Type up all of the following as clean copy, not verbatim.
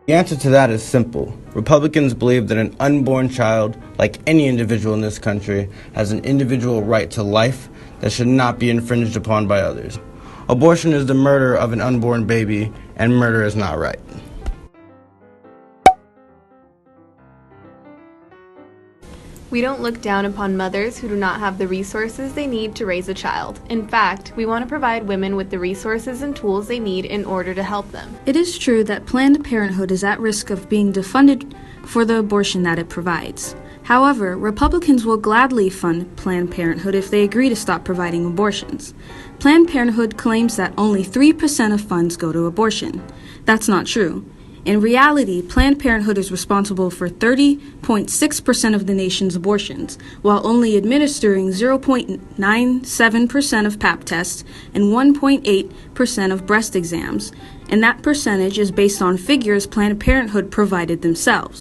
The answer to that is simple. Republicans believe that an unborn child, like any individual in this country, has an individual right to life that should not be infringed upon by others. Abortion is the murder of an unborn baby, and murder is not right. We don't look down upon mothers who do not have the resources they need to raise a child. In fact, we want to provide women with the resources and tools they need in order to help them. It is true that Planned Parenthood is at risk of being defunded for the abortion that it provides. However, Republicans will gladly fund Planned Parenthood if they agree to stop providing abortions. Planned Parenthood claims that only 3% of funds go to abortion. That's not true. In reality, Planned Parenthood is responsible for 30.6% of the nation's abortions, while only administering 0.97% of Pap tests and 1.8% of breast exams, and that percentage is based on figures Planned Parenthood provided themselves.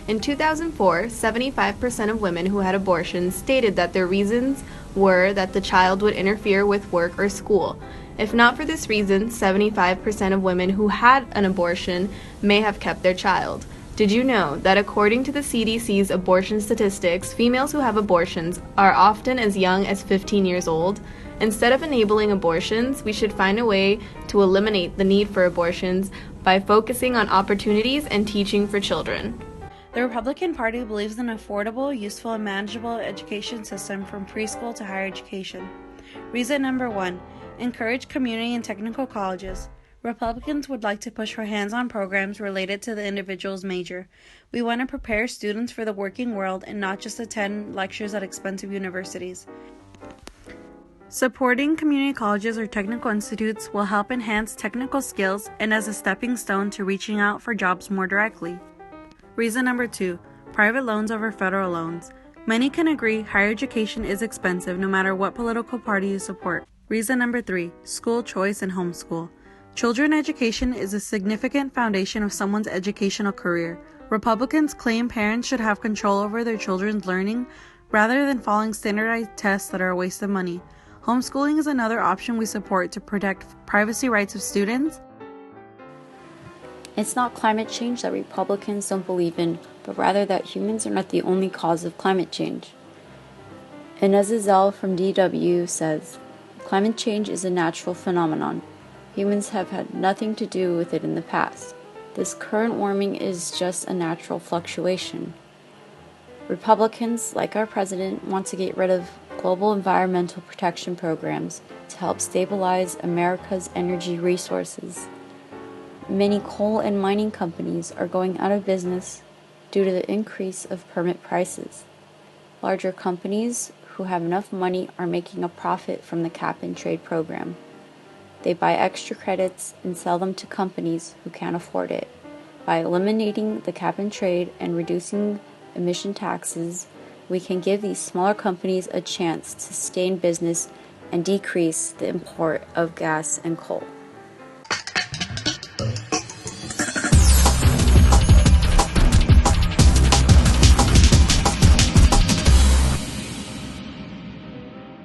In 2004, 75% of women who had abortions stated that their reasons were that the child would interfere with work or school. If not for this reason, 75% of women who had an abortion may have kept their child. Did you know that according to the CDC's abortion statistics, females who have abortions are often as young as 15 years old? Instead of enabling abortions, we should find a way to eliminate the need for abortions by focusing on opportunities and teaching for children. The Republican Party believes in an affordable, useful, and manageable education system from preschool to higher education. Reason number 1. Encourage community and technical colleges. Republicans would like to push for hands-on programs related to the individual's major. We want to prepare students for the working world and not just attend lectures at expensive universities. Supporting community colleges or technical institutes will help enhance technical skills and as a stepping stone to reaching out for jobs more directly. Reason number 2. Private loans over federal loans. Many can agree higher education is expensive no matter what political party you support. Reason number 3. School choice and homeschool. Children education is a significant foundation of someone's educational career. Republicans claim parents should have control over their children's learning rather than following standardized tests that are a waste of money. Homeschooling is another option we support to protect privacy rights of students. It's not climate change that Republicans don't believe in, but rather that humans are not the only cause of climate change. Inez Zell from DW says, "Climate change is a natural phenomenon. Humans have had nothing to do with it in the past. This current warming is just a natural fluctuation." Republicans, like our president, want to get rid of global environmental protection programs to help stabilize America's energy resources. Many coal and mining companies are going out of business due to the increase of permit prices. Larger companies who have enough money are making a profit from the cap-and-trade program. They buy extra credits and sell them to companies who can't afford it. By eliminating the cap-and-trade and reducing emission taxes, we can give these smaller companies a chance to stay in business and decrease the import of gas and coal.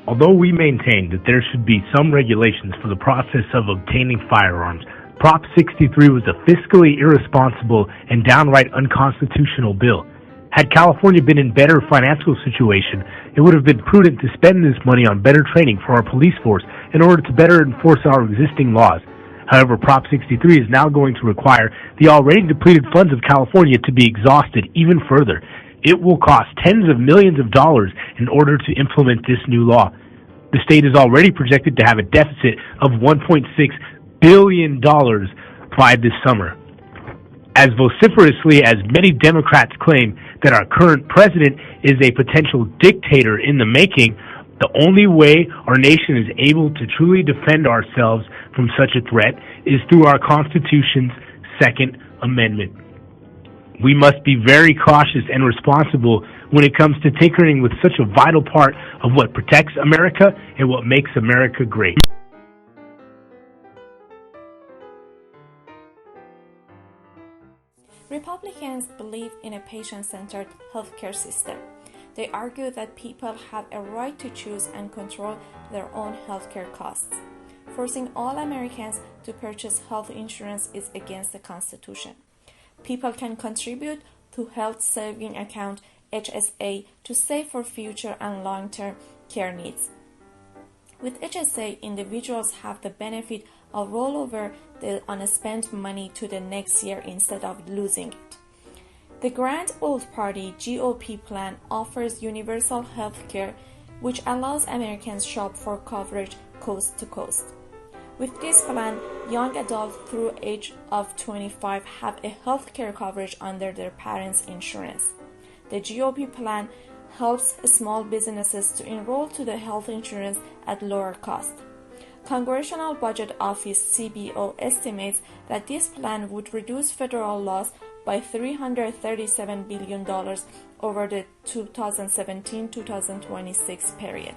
Although we maintain that there should be some regulations for the process of obtaining firearms, Prop 63 was a fiscally irresponsible and downright unconstitutional bill. Had California been in better financial situation, it would have been prudent to spend this money on better training for our police force in order to better enforce our existing laws. However, Prop 63 is now going to require the already depleted funds of California to be exhausted even further. It will cost tens of millions of dollars in order to implement this new law. The state is already projected to have a deficit of $1.6 billion by this summer. As vociferously as many Democrats claim that our current president is a potential dictator in the making, the only way our nation is able to truly defend ourselves from such a threat is through our Constitution's Second Amendment. We must be very cautious and responsible when it comes to tinkering with such a vital part of what protects America and what makes America great. Republicans believe in a patient-centered healthcare system. They argue that people have a right to choose and control their own healthcare costs. Forcing all Americans to purchase health insurance is against the Constitution. People can contribute to Health Saving Account HSA to save for future and long-term care needs. With HSA, individuals have the benefit of rollover the unspent money to the next year instead of losing it. The Grand Old Party GOP plan offers universal health care, which allows Americans shop for coverage coast to coast. With this plan, young adults through age of 25 have a health care coverage under their parents' insurance. The GOP plan helps small businesses to enroll to the health insurance at lower cost. Congressional Budget Office CBO estimates that this plan would reduce federal loss by $337 billion over the 2017-2026 period.